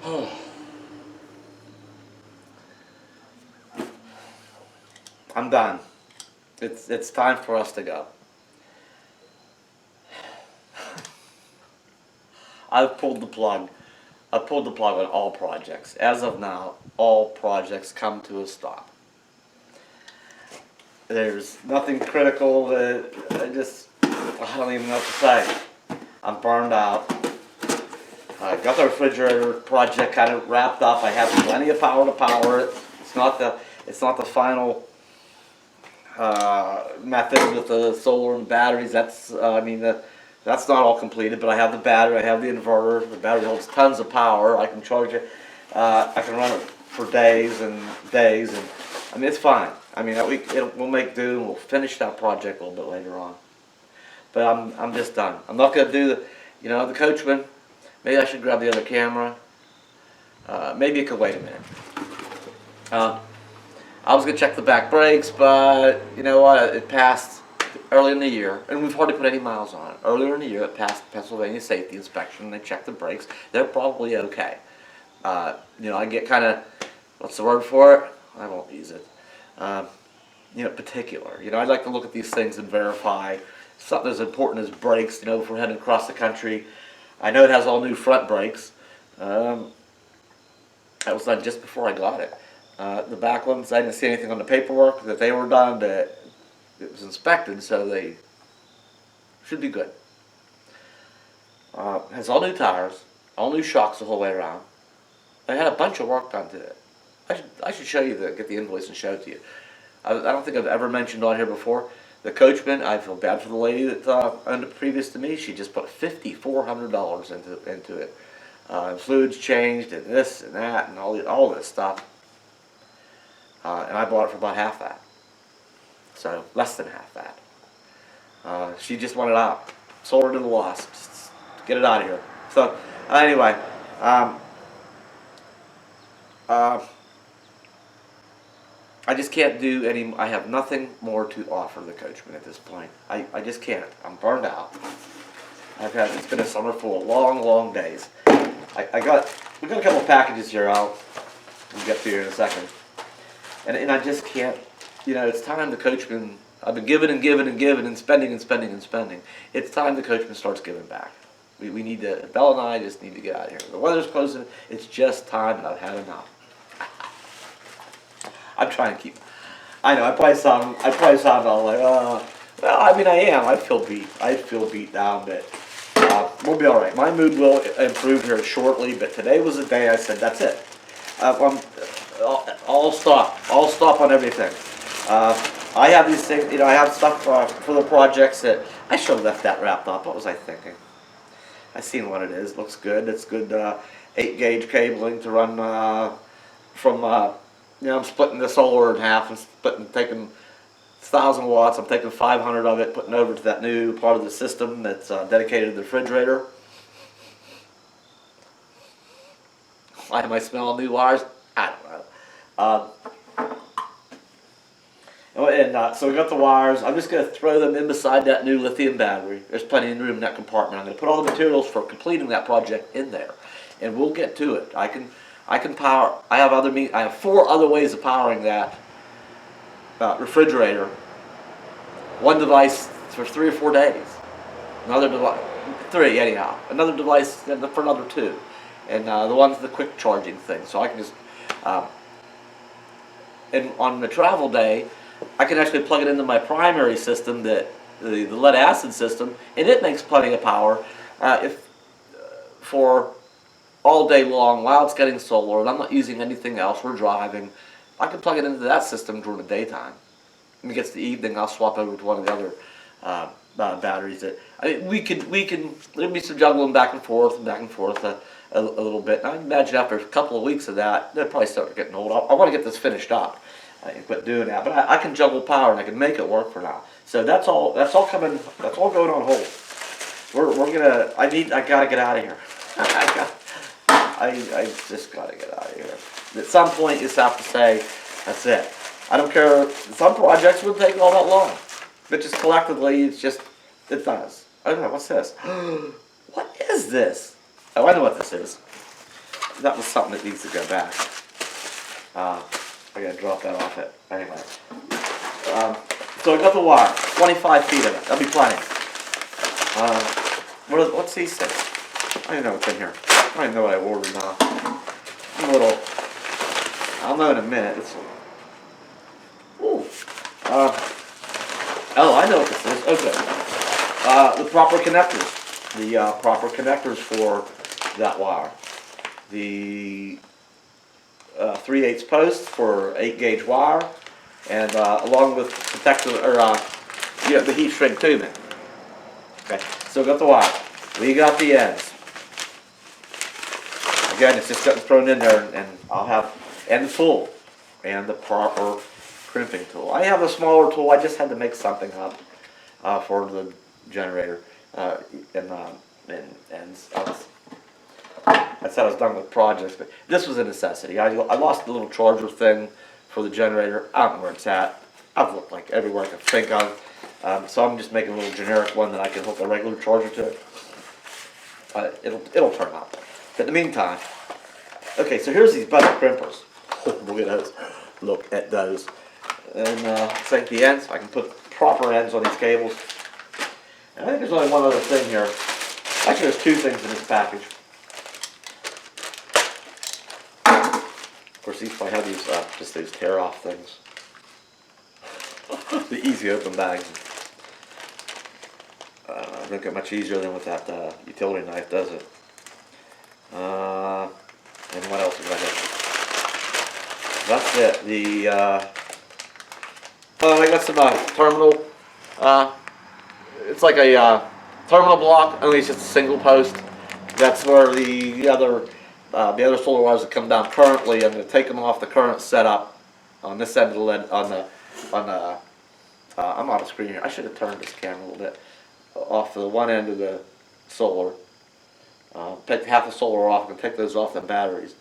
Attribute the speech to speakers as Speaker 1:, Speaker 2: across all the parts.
Speaker 1: I'm done. It's time for us to go. I've pulled the plug. I've pulled the plug on all projects. As of now, all projects come to a stop. There's nothing critical that I don't even know what to say. I'm burned out. I got the refrigerator project kind of wrapped up. I have plenty of power to power it. It's not the final method with the solar and batteries. That's not all completed, but I have the battery, I have the inverter. The battery holds tons of power. I can charge it. I can run it for days and days, and it's fine. We'll make do, and we'll finish that project a little bit later on. But I'm just done. I'm not gonna do the Coachmen. Maybe I should grab the other camera. Maybe it could wait a minute. I was gonna check the back brakes, but you know what? It passed early in the year, and we've hardly put any miles on it. Earlier in the year, it passed Pennsylvania safety inspection. They checked the brakes. They're probably okay. I get kind of, what's the word for it? I won't use it. Particular. I'd like to look at these things and verify something as important as brakes. If we're heading across the country, I know it has all new front brakes. That was done just before I got it. The back ones, I didn't see anything on the paperwork that they were done, but it was inspected, so they should be good. Has all new tires, all new shocks the whole way around. I had a bunch of work done to it. I should show you get the invoice and show it to you. I don't think I've ever mentioned on here before. The Coachmen, I feel bad for the lady that owned it previous to me. She just put $5,400 into it. Fluids changed and this and that and all this stuff. And I bought it for about half that. So less than half that. She just wanted out. Sold her to the loss. Just get it out of here. So anyway, I just can't do any. I have nothing more to offer the Coachmen at this point. I just can't. I'm burned out. It's been a summer full of long, long days. We got a couple of packages here. We'll get to here in a second. And I just can't. It's time the Coachmen. I've been giving and giving and giving and spending and spending and spending. It's time the Coachmen starts giving back. We need to. Belle and I just need to get out of here. The weather's closing. It's just time, and I've had enough. I'm trying to keep. I know. I probably sound all like, I am. I feel beat down, but we'll be all right. My mood will improve here shortly. But today was the day I said, that's it. I'll stop on everything. I have these things. I have stuff for the projects that I should have left that wrapped up. What was I thinking? I seen what it is. Looks good. It's good 8-gauge cabling to run from. I'm splitting the solar in half and taking 1,000 watts. I'm taking 500 of it, putting over to that new part of the system that's dedicated to the refrigerator. Why am I smelling new wires? I don't know. So we got the wires. I'm just going to throw them in beside that new lithium battery. There's plenty of room in that compartment. I'm going to put all the materials for completing that project in there, and we'll get to it. I can power. I have 4 other ways of powering that refrigerator. One device for 3 or 4 days. Another device, 3 anyhow. Another device for another 2, and the one's the quick charging thing. So I can just and on the travel day, I can actually plug it into my primary system, the lead acid system, and it makes plenty of power for all day long while it's getting solar, and I'm not using anything else. We're driving. I can plug it into that system during the daytime. When it gets to the evening, I'll swap over to one of the other batteries. We can. There'll be some juggling back and forth a little bit. And I imagine after a couple of weeks of that, they'll probably start getting old. I want to get this finished up. I can quit doing that, but I can juggle power and I can make it work for now. So that's all coming. That's all going on hold. We're gonna. I gotta get out of here. I just gotta get out of here. At some point, you just have to say, that's it. I don't care. Some projects would take all that long, but just collectively, it does. I don't know. What's this? What is this? Oh, I know what this is. that was something that needs to go back. I gotta drop that off it. Anyway. So I got the wire, 25 feet of it. That'll be plenty. What's these things? I don't even know what's in here. I don't even know what I ordered now. I'm a little. I'll know in a minute. Ooh. Oh, I know what this is. Okay. The proper connectors. The proper connectors for that wire. The 3/8 post for 8-gauge wire, and along with protector or the heat shrink tubing. Okay, so got the wire. We got the ends. Again, it's just getting thrown in there, and I'll have the tool and the proper crimping tool. I have a smaller tool. I just had to make something up for the generator and I said I was done with projects, but this was a necessity. I lost the little charger thing for the generator. I don't know where it's at. I've looked like everywhere I can think of. So I'm just making a little generic one that I can hook a regular charger to. It'll turn out. But in the meantime, okay, so here's these butter crimpers. Look at those. Look at those. And sink the ends. I can put proper ends on these cables. And I think there's only one other thing here. Actually, there's two things in this package. Of course, these probably have these just these tear-off things. The easy open bags. Don't get much easier than with that utility knife, does it? And what else have I got? That's it. I got some terminal. It's like a terminal block, only it's just a single post. That's where the other solar wires that come down currently. I'm going to take them off the current setup on this end of the lid, I'm on the screen here. I should have turned this camera a little bit off the one end of the solar. Take half the solar off and take those off the batteries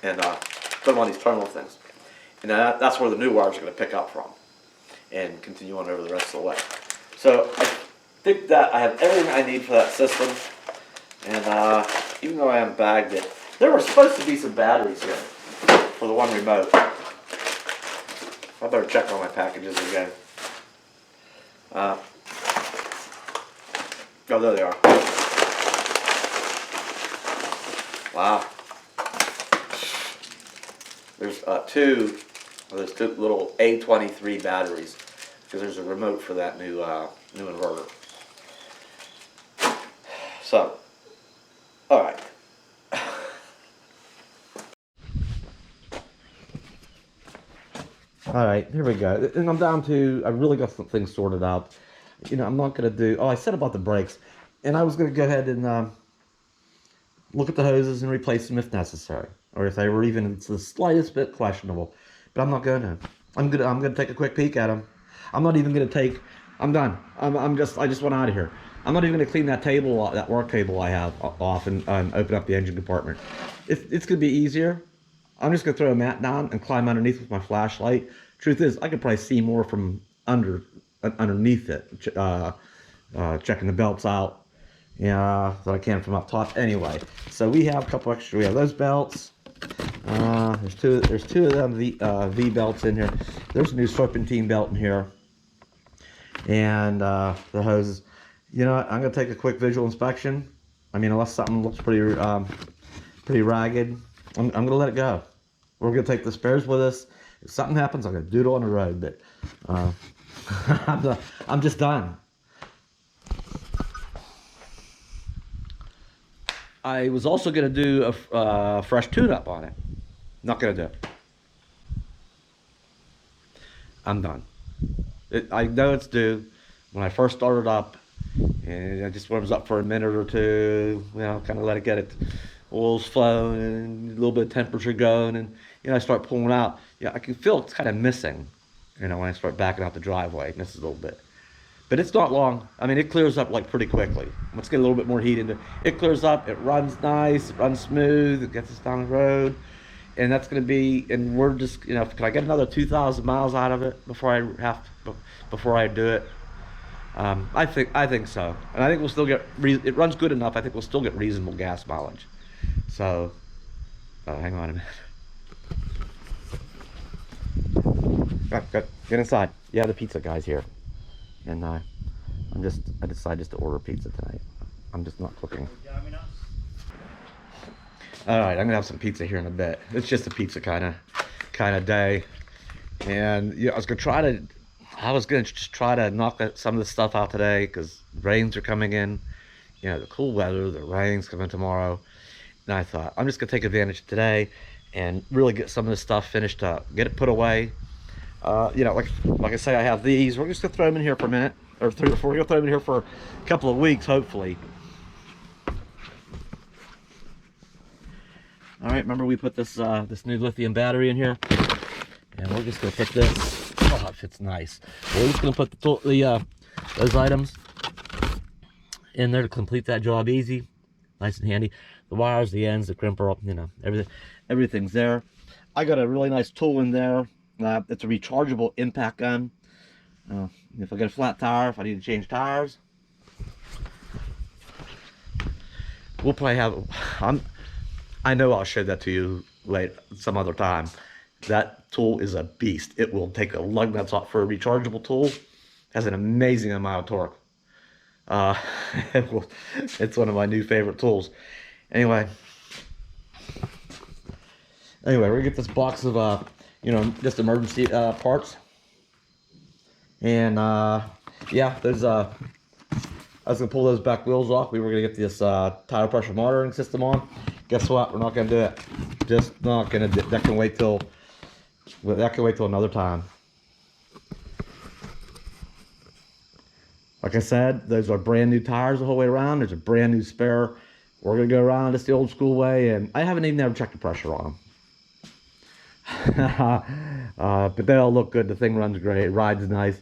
Speaker 1: and put them on these terminal things. And that's where the new wires are going to pick up from and continue on over the rest of the way. So I think that I have everything I need for that system. And even though I haven't bagged it, there were supposed to be some batteries here for the one remote. I better check on my packages again. Oh, there they are. Wow. There's two of those two little A23 batteries because there's a remote for that new inverter. So, all right. All right, here we go. And I'm down to, I really got some things sorted out. You know, I'm not going to do, I said about the brakes. And I was going to go ahead and look at the hoses and replace them if necessary. Or if they were even the slightest bit questionable. But I'm not going to. I'm going to take a quick peek at them. I'm not even going to take, I'm done. I just went out of here. I'm not even going to clean that table, that work table I have off and open up the engine compartment. It's going to be easier. I'm just going to throw a mat down and climb underneath with my flashlight. Truth is, I could probably see more from underneath it, checking the belts out, than I can from up top. Anyway, so we have a couple extra. We have those belts. There's two of them V belts in here. There's a new serpentine belt in here, and the hoses. You know what? I'm gonna take a quick visual inspection. I mean, unless something looks pretty ragged, I'm gonna let it go. We're gonna take the spares with us. If something happens, I'm gonna doodle on the road. But I'm just done. I was also gonna do a fresh tune-up on it. Not gonna do it. I'm done. I know it's due. When I first started up, and I just warms up for a minute or two, you know, kind of let it get its oils flowing and a little bit of temperature going, and you know, I start pulling out. Yeah, I can feel it's kind of missing, you know, when I start backing out the driveway. It misses a little bit, but it's not long. I mean, it clears up like pretty quickly. Let's get a little bit more heat into it. It clears up. It runs nice. It runs smooth. It gets us down the road, and that's going to be. And we're just, you know, can I get another 2,000 miles out of it before I do it? I think so, and I think we'll still get. It runs good enough. I think we'll still get reasonable gas mileage. So, Oh, hang on a minute. Get inside. Yeah, the pizza guy's here. And I decided just to order pizza tonight. I'm just not cooking. All right, I'm gonna have some pizza here in a bit. It's just a pizza kind of day. And yeah, I was gonna just try to knock some of the stuff out today because rains are coming in. You know, the cool weather, the rain's coming tomorrow. And I thought, I'm just gonna take advantage of today and really get some of this stuff finished up, get it put away. You know, like I say, I have these. We're just gonna throw them in here for a minute, or 3 or 4. We're gonna throw them in here for a couple of weeks, hopefully. All right, remember we put this this new lithium battery in here, and we're just gonna put this. Oh, it fits nice. We're just gonna put those items in there to complete that job easy, nice and handy. The wires, the ends, the crimper, you know, everything's there. I got a really nice tool in there. It's a rechargeable impact gun. If I get a flat tire, if I need to change tires, we'll probably have. I know I'll show that to you later, some other time. That tool is a beast. It will take the lug nuts off for a rechargeable tool. It has an amazing amount of torque. It's one of my new favorite tools. Anyway, we're gonna get this box of you know, just emergency parts. And yeah, there's I was gonna pull those back wheels off. We were gonna get this tire pressure monitoring system on. Guess what? We're not gonna do it. Just not gonna do it. That can wait till another time. Like I said, those are brand new tires the whole way around. There's a brand new spare. We're gonna go around this the old school way, and I haven't even ever checked the pressure on them. But they all look good. The thing runs great. It rides nice.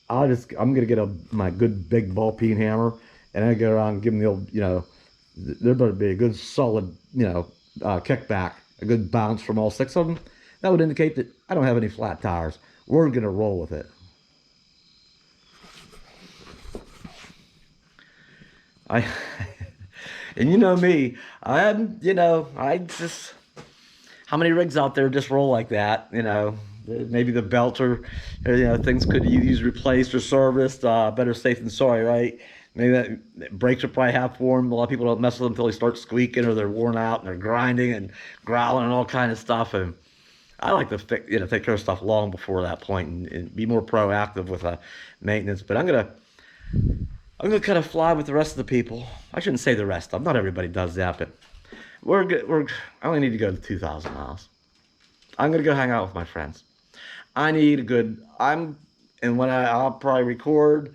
Speaker 1: I'm gonna get my good big ball peen hammer, and I go around and give them the old, you know, there better be a good solid, you know, kickback, a good bounce from all 6 of them. That would indicate that I don't have any flat tires. We're gonna roll with it. And you know me, I just, how many rigs out there just roll like that? You know, maybe the belts or you know, things could use replaced or serviced. Better safe than sorry, right? Maybe that brakes are probably half formed. A lot of people don't mess with them until they start squeaking or they're worn out and they're grinding and growling and all kind of stuff. And I like to take care of stuff long before that point and be more proactive with maintenance. But I'm gonna kind of fly with the rest of the people. I shouldn't say the rest of them. Not everybody does that, but we're good. I only need to go to 2,000 miles. I'm gonna go hang out with my friends. I need a good. And when I'll probably record,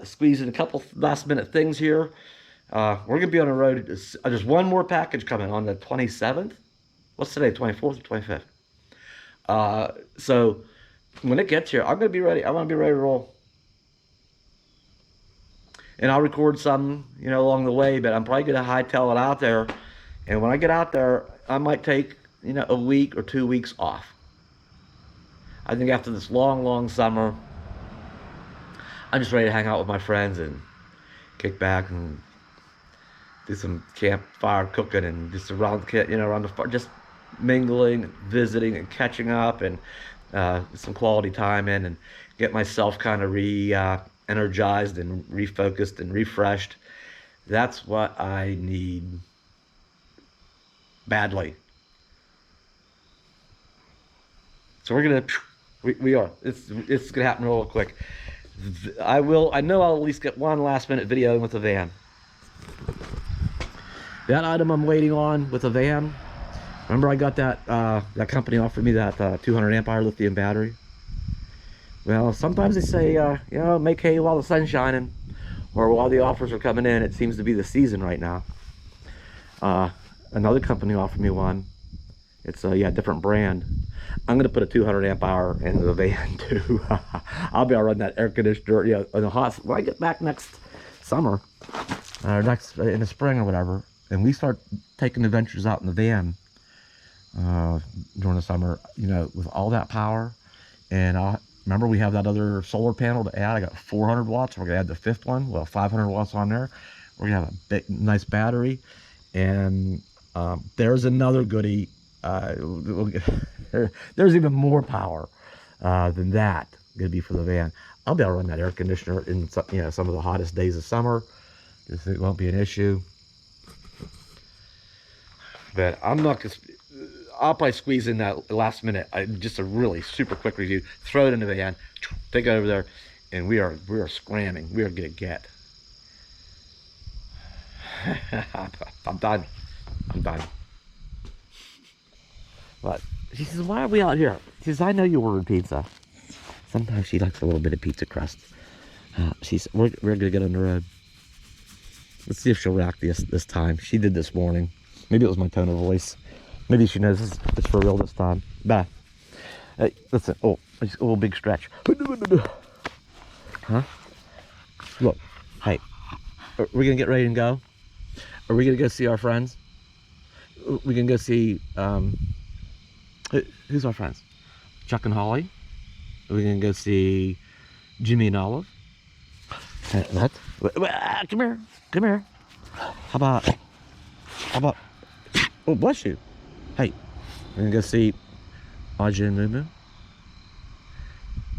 Speaker 1: squeeze in a couple last minute things here. We're gonna be on the road. There's one more package coming on the 27th. What's today? 24th or 25th? So when it gets here, I'm gonna be ready. I want to be ready to roll. And I'll record some, you know, along the way. But I'm probably gonna hightail it out there. And when I get out there, I might take, you know, a week or 2 weeks off. I think after this long summer, I'm just ready to hang out with my friends and kick back and do some campfire cooking and just around the fire, just mingling and visiting and catching up and some quality time in and get myself kind of energized and refocused and refreshed. That's what I need badly. So we are. It's gonna happen real quick. I know I'll at least get one last minute video with the van. That item I'm waiting on with the van. Remember I got that company offered me that 200 amp hour lithium battery. Well, sometimes they say, you know, make hay while the sun's shining, or while the offers are coming in. It seems to be the season right now. Another company offered me one. It's a different brand. I'm gonna put a 200 amp hour into the van too. I'll be able to run that air conditioner, you know, in the when I get back next summer, or in the spring or whatever, and we start taking adventures out in the van during the summer, you know, with all that power. And remember we have that other solar panel to add. I got 400 watts. We're gonna add the 5th one. Well, 500 watts on there. We're gonna have a big, nice battery, and there's another goodie
Speaker 2: there's even more power than that going to be for the van. I'll be able to run that air conditioner in some, some of the hottest days of summer. It won't be an issue. But I'm not gonna. I'll probably squeeze in that last minute. Just a really super quick review. Throw it in the van. Take it over there, and we are scramming. We are gonna get. I'm done. I'm done. But she says, "Why are we out here?" She says, "I know you ordered pizza." Sometimes she likes a little bit of pizza crust. She's we're gonna get on the road. Let's see if she'll react this time. She did this morning. Maybe it was my tone of voice. Maybe she knows it's for real this time. Bye. Hey, listen. Oh, just a little big stretch. Huh? Look. Hey. Are we gonna get ready and go? Are we gonna go see our friends? We can go see who's our friends? Chuck and Holly. We can go see Jimmy and Olive. What? Come here. Come here. How about? Oh, bless you. Hey, we're gonna go see Audrey and Mumu,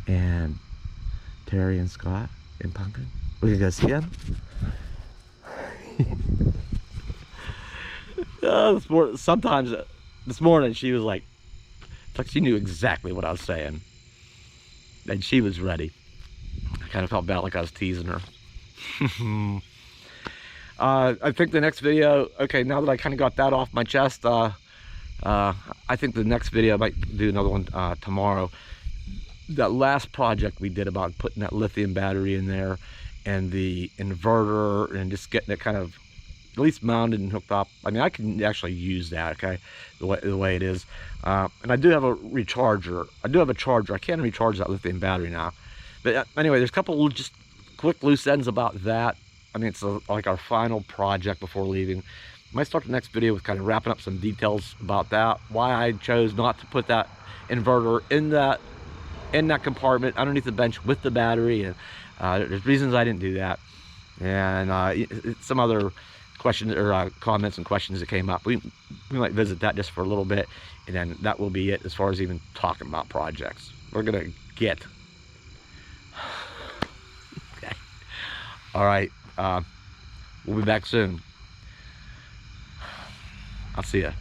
Speaker 2: and Terry and Scott and Pumpkin. We're gonna go see them. Sometimes this morning she was like, it's like she knew exactly what I was saying, and she was ready. I kind of felt bad, like I was teasing her. I think the next video, okay, now that I kind of got that off my chest, I think the next video I might do another one tomorrow. That last project we did about putting that lithium battery in there and the inverter and just getting it kind of at least mounted and hooked up. I mean, I can actually use that, okay, the way it is. And I do have a recharger. I do have a charger. I can recharge that lithium battery now. But anyway, there's a couple just quick loose ends about that. I mean, it's like our final project before leaving. I might start the next video with kind of wrapping up some details about that. Why I chose not to put that inverter in that compartment underneath the bench with the battery, and there's reasons I didn't do that, and some other questions or comments and questions that came up. We might visit that just for a little bit, and then that will be it as far as even talking about projects. We're gonna get. Okay. All right. We'll be back soon. I'll see ya.